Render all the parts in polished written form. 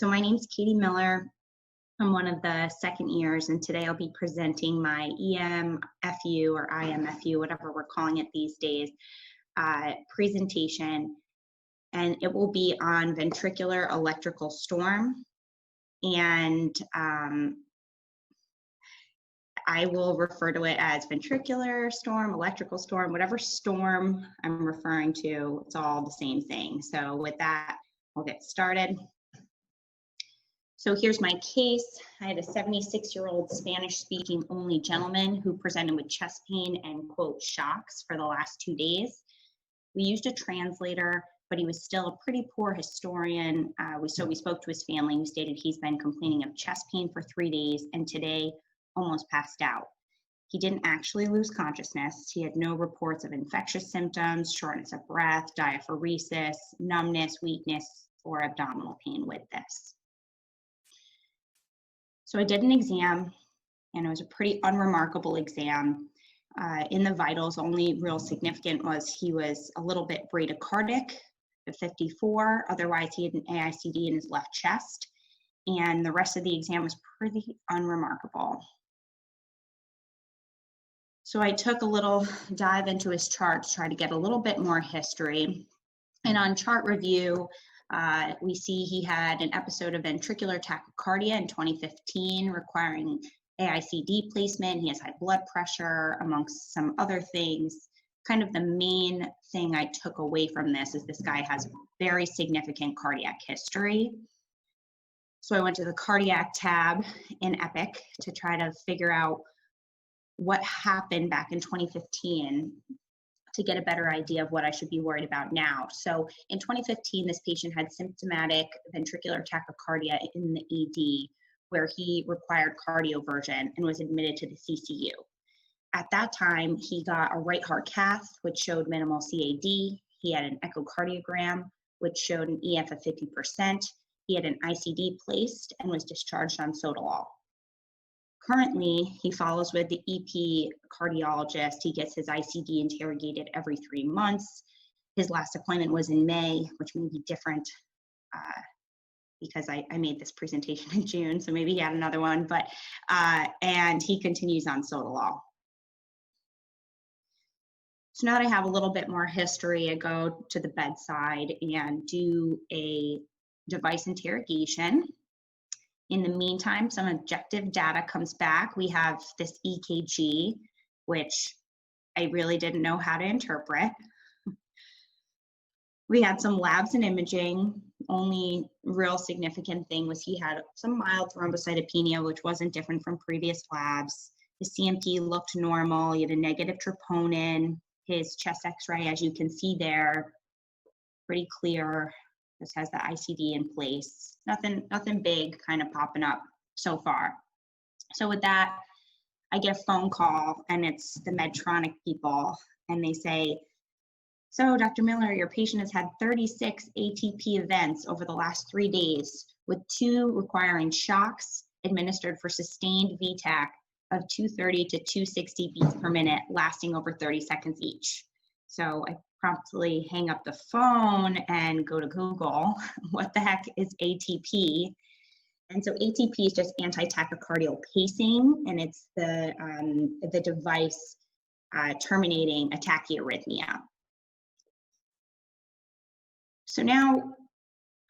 So my name's Katie Miller. I'm one of the second years, and today I'll be presenting my EMFU or IMFU, whatever we're calling it these days, presentation, and it will be on ventricular electrical storm. And I will refer to it as ventricular storm, electrical storm, whatever storm I'm referring to, it's all the same thing. So with that, we'll get started. So here's my case. I had a 76-year-old Spanish-speaking only gentleman who presented with chest pain and, quote, shocks for the last 2 days. We used a translator, but he was still a pretty poor historian. So we spoke to his family, who stated he's been complaining of chest pain for 3 days and today almost passed out. He didn't actually lose consciousness. He had no reports of infectious symptoms, shortness of breath, diaphoresis, numbness, weakness, or abdominal pain with this. So I did an exam, and it was a pretty unremarkable exam. In the vitals, only real significant was he was a little bit bradycardic at 54. Otherwise, he had an AICD in his left chest, and the rest of the exam was pretty unremarkable. So I took a little dive into his chart to try to get a little bit more history. And on chart review, we see he had an episode of ventricular tachycardia in 2015 requiring AICD placement. He has high blood pressure, amongst some other things. Kind of the main thing I took away from this is this guy has very significant cardiac history. So I went to the cardiac tab in Epic to try to figure out what happened back in 2015 to get a better idea of what I should be worried about now. So in 2015, this patient had symptomatic ventricular tachycardia in the ED, where he required cardioversion and was admitted to the CCU. At that time, he got a right heart cath, which showed minimal CAD. He had an echocardiogram, which showed an EF of 50%. He had an ICD placed and was discharged on sotalol. Currently, he follows with the EP cardiologist. He gets his ICD interrogated every 3 months. His last appointment was in May, which may be different because I made this presentation in June, so maybe he had another one, but, and he continues on sotalol. So now that I have a little bit more history, I go to the bedside and do a device interrogation. In the meantime, some objective data comes back. We have this EKG, which I really didn't know how to interpret. We had some labs and imaging. Only real significant thing was he had some mild thrombocytopenia, which wasn't different from previous labs. His CMT looked normal. He had a negative troponin. His chest x-ray, as you can see there, pretty clear. This has the ICD in place. Nothing big kind of popping up so far. So with that, I get a phone call, and it's the Medtronic people, and they say, so Dr. Miller, your patient has had 36 ATP events over the last 3 days, with 2 requiring shocks administered for sustained VTEC of 230 to 260 beats per minute, lasting over 30 seconds each. So I promptly hang up the phone and go to Google. What the heck is ATP? And so ATP is just anti-tachycardial pacing, and it's the device terminating a tachyarrhythmia. So now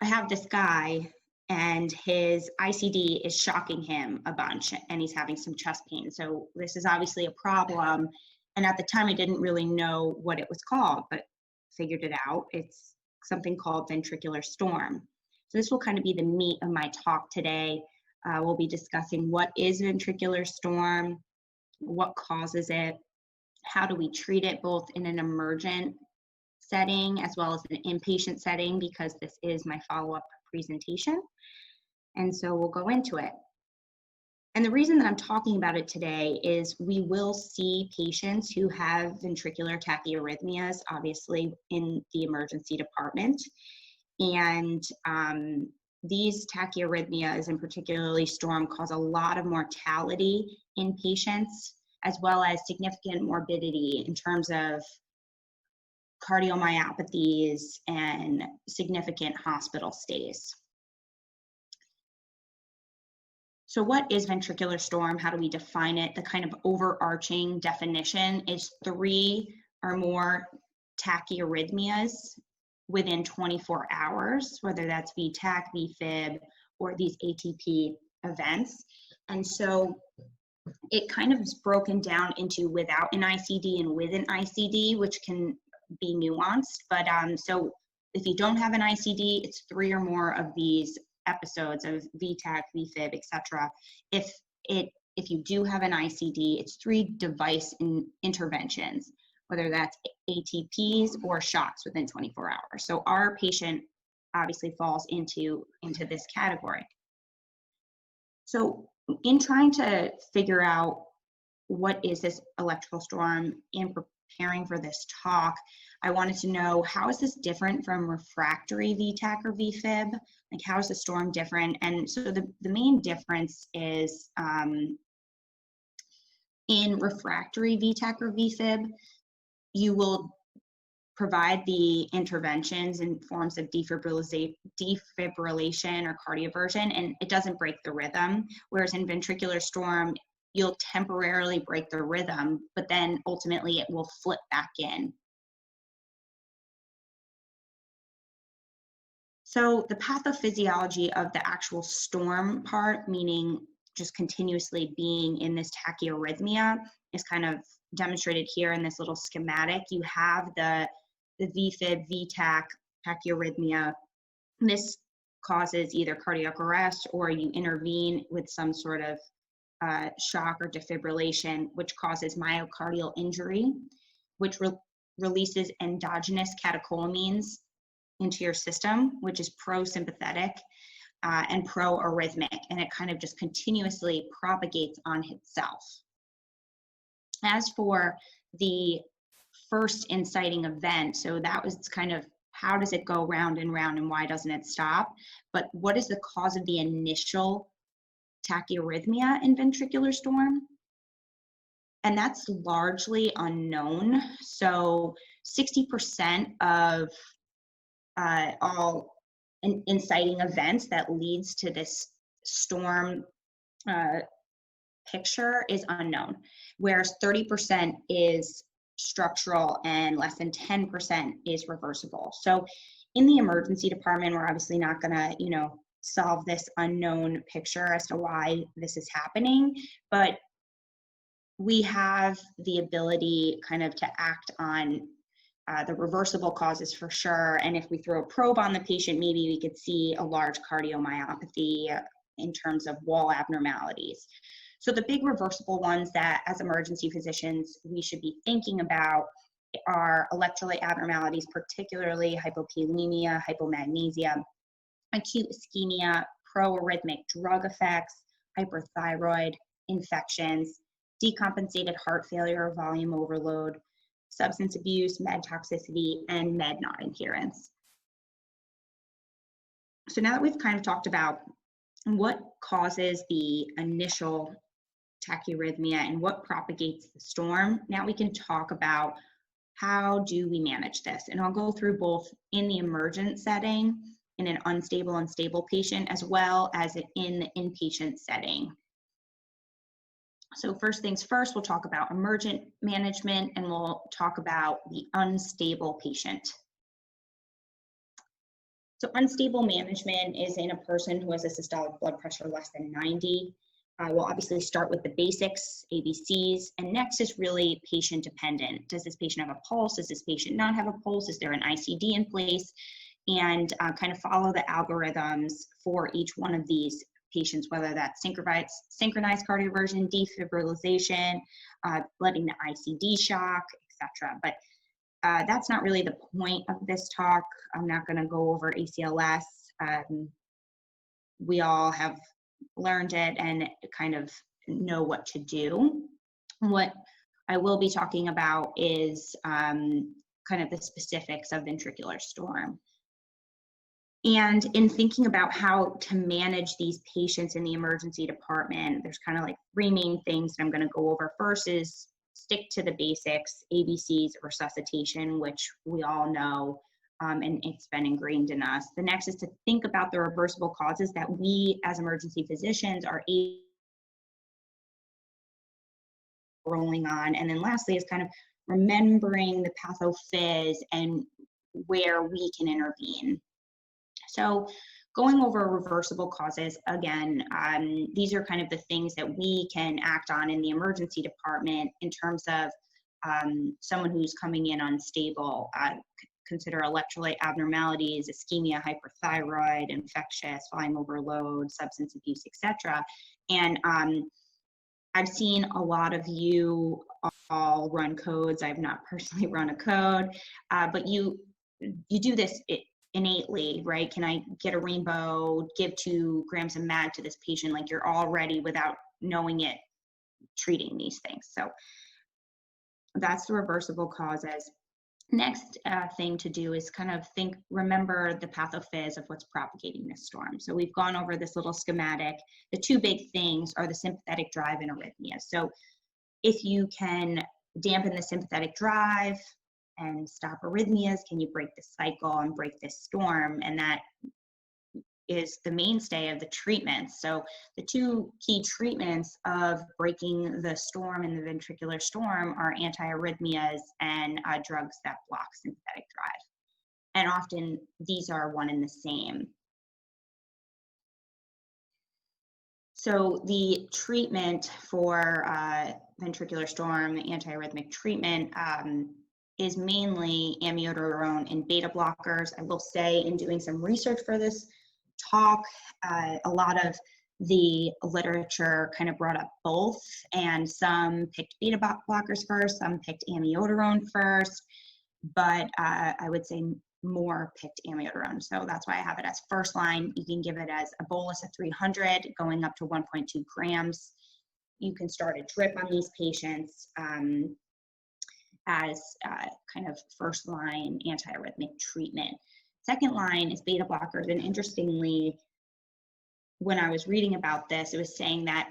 I have this guy, and his ICD is shocking him a bunch, and he's having some chest pain. So this is obviously a problem. And at the time, I didn't really know what it was called, but figured it out. It's something called ventricular storm. So this will kind of be the meat of my talk today. We'll be discussing what is ventricular storm, what causes it, how do we treat it both in an emergent setting as well as an inpatient setting, because this is my follow-up presentation. And so we'll go into it. And the reason that I'm talking about it today is we will see patients who have ventricular tachyarrhythmias, obviously, in the emergency department. And these tachyarrhythmias, and particularly storm, cause a lot of mortality in patients, as well as significant morbidity in terms of cardiomyopathies and significant hospital stays. So what is ventricular storm? How do we define it? The kind of overarching definition is 3 or more tachyarrhythmias within 24 hours, whether that's VTEC, VFib, or these ATP events. And so it kind of is broken down into without an ICD and with an ICD, which can be nuanced. But so if you don't have an ICD, it's 3 or more of these episodes of VTEC, VFib, etc. If you do have an ICD, it's 3 device interventions, whether that's ATPs or shocks within 24 hours. So our patient obviously falls into this category. So in trying to figure out what is this electrical storm and preparing for this talk, I wanted to know, how is this different from refractory VTEC or VFib? Like, how is the storm different? And so the main difference is in refractory VTEC or VFib, you will provide the interventions in forms of defibrillation or cardioversion, and it doesn't break the rhythm. Whereas in ventricular storm, you'll temporarily break the rhythm, but then ultimately it will flip back in. So the pathophysiology of the actual storm part, meaning just continuously being in this tachyarrhythmia, is kind of demonstrated here in this little schematic. You have the VFib, VTEC, tachyarrhythmia. This causes either cardiac arrest, or you intervene with some sort of shock or defibrillation, which causes myocardial injury, which releases endogenous catecholamines into your system, which is pro-sympathetic and pro-arrhythmic, and it kind of just continuously propagates on itself. As for the first inciting event, so that was kind of how does it go round and round and why doesn't it stop? But what is the cause of the initial tachyarrhythmia in ventricular storm? And that's largely unknown. So 60% of all inciting events that leads to this storm picture is unknown, whereas 30% is structural and less than 10% is reversible. So in the emergency department, we're obviously not gonna, solve this unknown picture as to why this is happening, but we have the ability kind of to act on the reversible causes for sure. And if we throw a probe on the patient, maybe we could see a large cardiomyopathy in terms of wall abnormalities. So the big reversible ones that as emergency physicians we should be thinking about are electrolyte abnormalities, particularly hypokalemia, hypomagnesia, acute ischemia, pro-arrhythmic drug effects, hyperthyroid, infections, decompensated heart failure or volume overload, substance abuse, med toxicity, and med non-adherence. So now that we've kind of talked about what causes the initial tachyarrhythmia and what propagates the storm, now we can talk about how do we manage this. And I'll go through both in the emergent setting, in an unstable and stable patient, as well as in the inpatient setting. So first things first, we'll talk about emergent management, and we'll talk about the unstable patient. So unstable management is in a person who has a systolic blood pressure less than 90. We'll obviously start with the basics, ABCs, and next is really patient dependent. Does this patient have a pulse? Does this patient not have a pulse? Is there an ICD in place? And kind of follow the algorithms for each one of these patients, whether that's synchronized cardioversion, defibrillation, letting the ICD shock, etc. But that's not really the point of this talk. I'm not going to go over ACLS. We all have learned it and kind of know what to do. What I will be talking about is kind of the specifics of ventricular storm. And in thinking about how to manage these patients in the emergency department, there's kind of like 3 main things that I'm going to go over. First is stick to the basics, ABCs, resuscitation, which we all know, and it's been ingrained in us. The next is to think about the reversible causes that we as emergency physicians are able rolling on. And then lastly is kind of remembering the pathophys and where we can intervene. So going over reversible causes, again, these are kind of the things that we can act on in the emergency department in terms of someone who's coming in unstable. Consider electrolyte abnormalities, ischemia, hyperthyroid, infectious, volume overload, substance abuse, etc. And I've seen a lot of you all run codes. I've not personally run a code, but you do this innately, right? Can I get a rainbow, give 2 grams of mag to this patient? Like, you're already, without knowing it, treating these things. So that's the reversible causes. Next thing to do is kind of remember the pathophys of what's propagating this storm. So we've gone over this little schematic. The 2 big things are the sympathetic drive and arrhythmias. So if you can dampen the sympathetic drive and stop arrhythmias, can you break the cycle and break this storm? And that is the mainstay of the treatment. So the 2 key treatments of breaking the storm in the ventricular storm are antiarrhythmias and drugs that block sympathetic drive. And often these are one and the same. So the treatment for ventricular storm, the antiarrhythmic treatment, is mainly amiodarone and beta blockers. I will say, in doing some research for this talk, a lot of the literature kind of brought up both, and some picked beta blockers first, some picked amiodarone first, but I would say more picked amiodarone. So that's why I have it as first line. You can give it as a bolus of 300 going up to 1.2 grams. You can start a drip on these patients as kind of first line antiarrhythmic treatment. Second line is beta blockers, and interestingly, when I was reading about this, it was saying that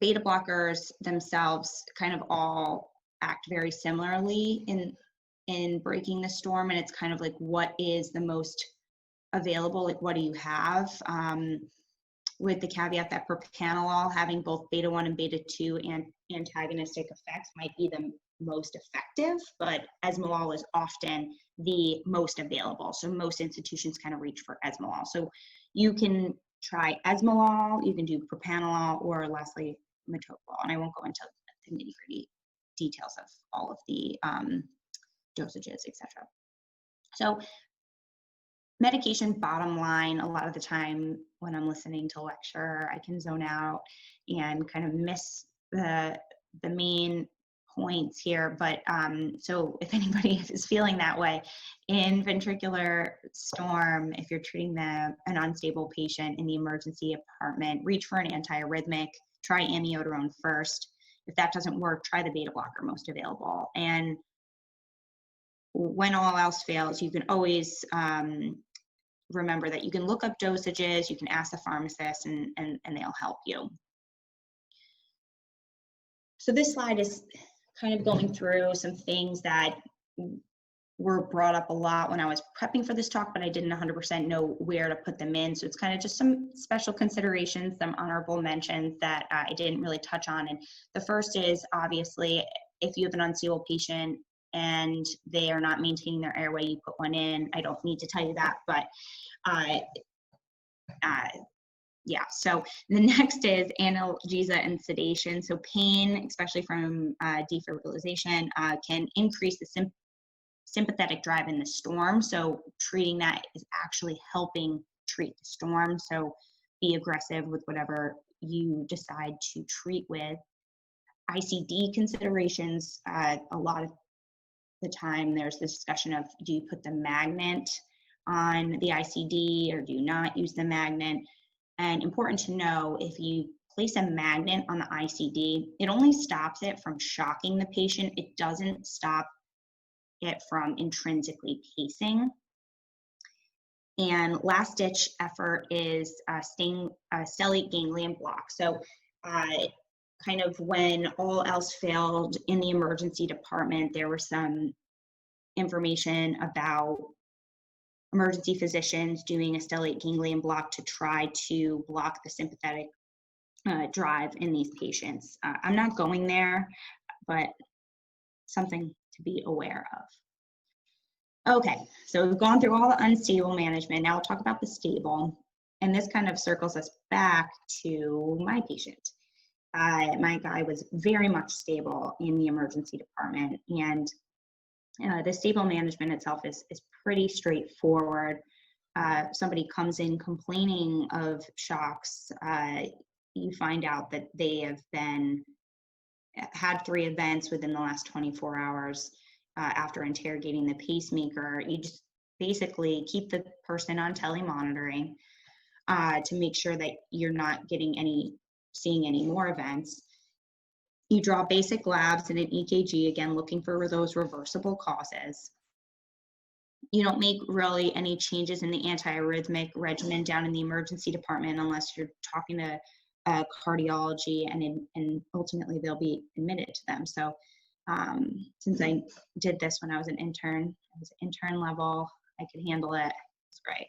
beta blockers themselves kind of all act very similarly in breaking the storm, and it's kind of like, what is the most available, like what do you have, with the caveat that propranolol, having both beta 1 and beta 2 and antagonistic effects, might be the most effective, but esmolol is often the most available. So most institutions kind of reach for esmolol. So you can try esmolol, you can do propranolol, or lastly, metoprolol. And I won't go into the nitty-gritty details of all of the dosages, etc. So medication, bottom line, a lot of the time when I'm listening to lecture, I can zone out and kind of miss the main points here. But so if anybody is feeling that way, in ventricular storm, if you're treating an unstable patient in the emergency department, reach for an antiarrhythmic, try amiodarone first. If that doesn't work, try the beta blocker most available. And when all else fails, you can always remember that you can look up dosages, you can ask the pharmacist, and they'll help you. So this slide is kind of going through some things that were brought up a lot when I was prepping for this talk, but I didn't 100% know where to put them in. So it's kind of just some special considerations, some honorable mentions that I didn't really touch on. And the first is, obviously, if you have an unstable patient and they are not maintaining their airway, you put one in. I don't need to tell you that, but yeah. So the next is analgesia and sedation. So pain, especially from defibrillation, can increase the sympathetic drive in the storm. So treating that is actually helping treat the storm. So be aggressive with whatever you decide to treat with. ICD considerations, a lot of the time there's this discussion of, do you put the magnet on the ICD or do you not use the magnet? And important to know, if you place a magnet on the ICD, it only stops it from shocking the patient. It doesn't stop it from intrinsically pacing. And last ditch effort is stellate ganglion block. So kind of when all else failed in the emergency department, there was some information about emergency physicians doing a stellate ganglion block to try to block the sympathetic drive in these patients. I'm not going there, but something to be aware of. Okay, so we've gone through all the unstable management. Now we'll talk about the stable. And this kind of circles us back to my patient. My guy was very much stable in the emergency department, and the stable management itself is pretty straightforward. Somebody comes in complaining of shocks, you find out that they have had 3 events within the last 24 hours. After interrogating the pacemaker, you just basically keep the person on telemonitoring to make sure that you're not seeing any more events. You draw basic labs and an EKG, again, looking for those reversible causes. You don't make really any changes in the antiarrhythmic regimen down in the emergency department unless you're talking to cardiology, and ultimately they'll be admitted to them. So since I did this when I was an intern, level, I could handle it. It's great.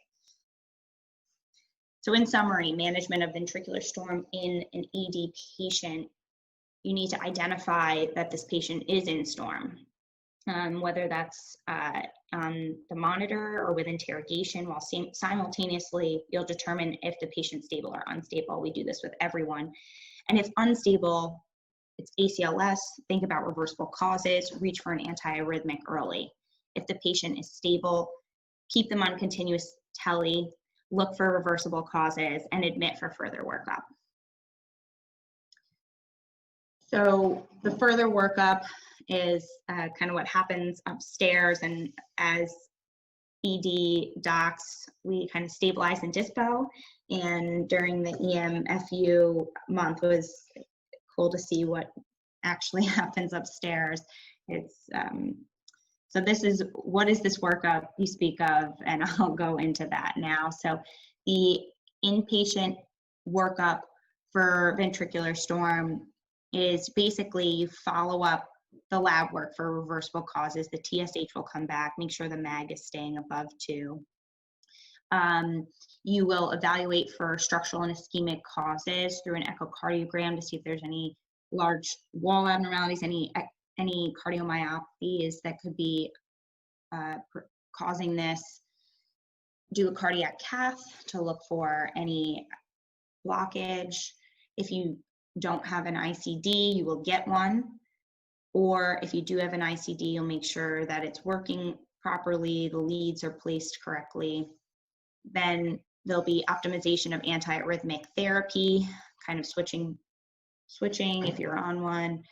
So in summary, management of ventricular storm in an ED patient, you need to identify that this patient is in storm, whether that's on the monitor or with interrogation, while simultaneously you'll determine if the patient's stable or unstable. We do this with everyone. And if unstable, it's ACLS, think about reversible causes, reach for an antiarrhythmic early. If the patient is stable, keep them on continuous tele, look for reversible causes, and admit for further workup. So the further workup is kind of what happens upstairs, and as ED docs, we kind of stabilize and dispo, and during the EMFU month was cool to see what actually happens upstairs. It's so this is, what is this workup you speak of, and I'll go into that now. So the inpatient workup for ventricular storm is basically you follow up the lab work for reversible causes. The TSH will come back, make sure the MAG is staying above 2. You will evaluate for structural and ischemic causes through an echocardiogram to see if there's any large wall abnormalities, any cardiomyopathies that could be causing this. Do a cardiac cath to look for any blockage. If you don't have an ICD, you will get one. Or if you do have an ICD, you'll make sure that it's working properly, the leads are placed correctly. Then there'll be optimization of antiarrhythmic therapy, kind of switching if you're on one,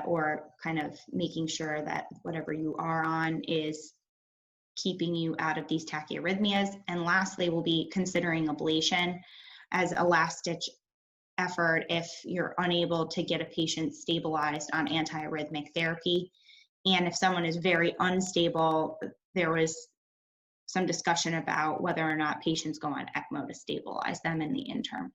or kind of making sure that whatever you are on is keeping you out of these tachyarrhythmias. And lastly, we'll be considering ablation as a last-ditch effort if you're unable to get a patient stabilized on antiarrhythmic therapy. And if someone is very unstable, there was some discussion about whether or not patients go on ECMO to stabilize them in the interim.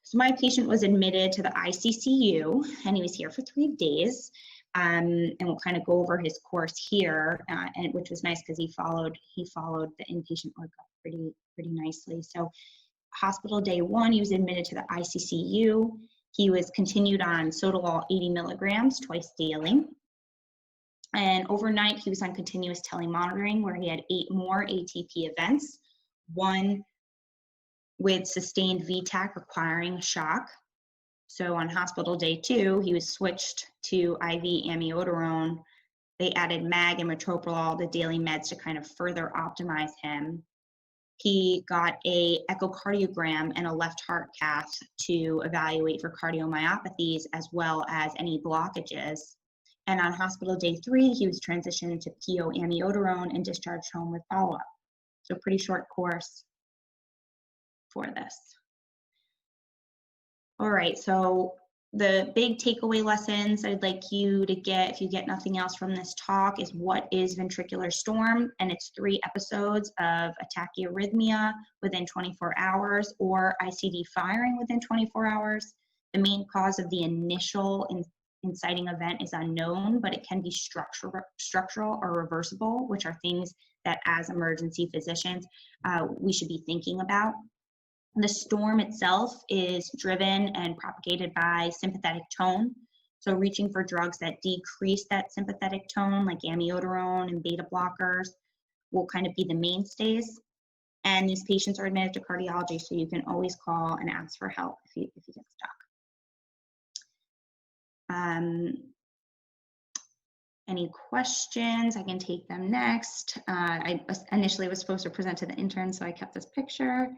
So my patient was admitted to the ICCU, and he was here for 3 days. And we'll kind of go over his course here, and which was nice because he followed the inpatient workup pretty nicely. So hospital day 1, he was admitted to the ICCU. He was continued on Sotalol 80 milligrams twice daily. And overnight, he was on continuous telemonitoring where he had 8 more ATP events, 1 with sustained VTEC requiring shock. So on hospital day 2, he was switched to IV amiodarone. They added MAG and metoprolol, the daily meds, to kind of further optimize him. He got a echocardiogram and a left heart cath to evaluate for cardiomyopathies as well as any blockages. And on hospital day 3, he was transitioned to PO amiodarone and discharged home with follow-up. So pretty short course for this. All right, so the big takeaway lessons I'd like you to get, if you get nothing else from this talk, is what is ventricular storm, and it's 3 episodes of a tachyarrhythmia within 24 hours or ICD firing within 24 hours. The main cause of the initial inciting event is unknown, but it can be structural or reversible, which are things that as emergency physicians, we should be thinking about. The storm itself is driven and propagated by sympathetic tone. So reaching for drugs that decrease that sympathetic tone, like amiodarone and beta blockers, will kind of be the mainstays. And these patients are admitted to cardiology, so you can always call and ask for help if you get stuck. Any questions? I can take them next. I initially was supposed to present to the intern, so I kept this picture.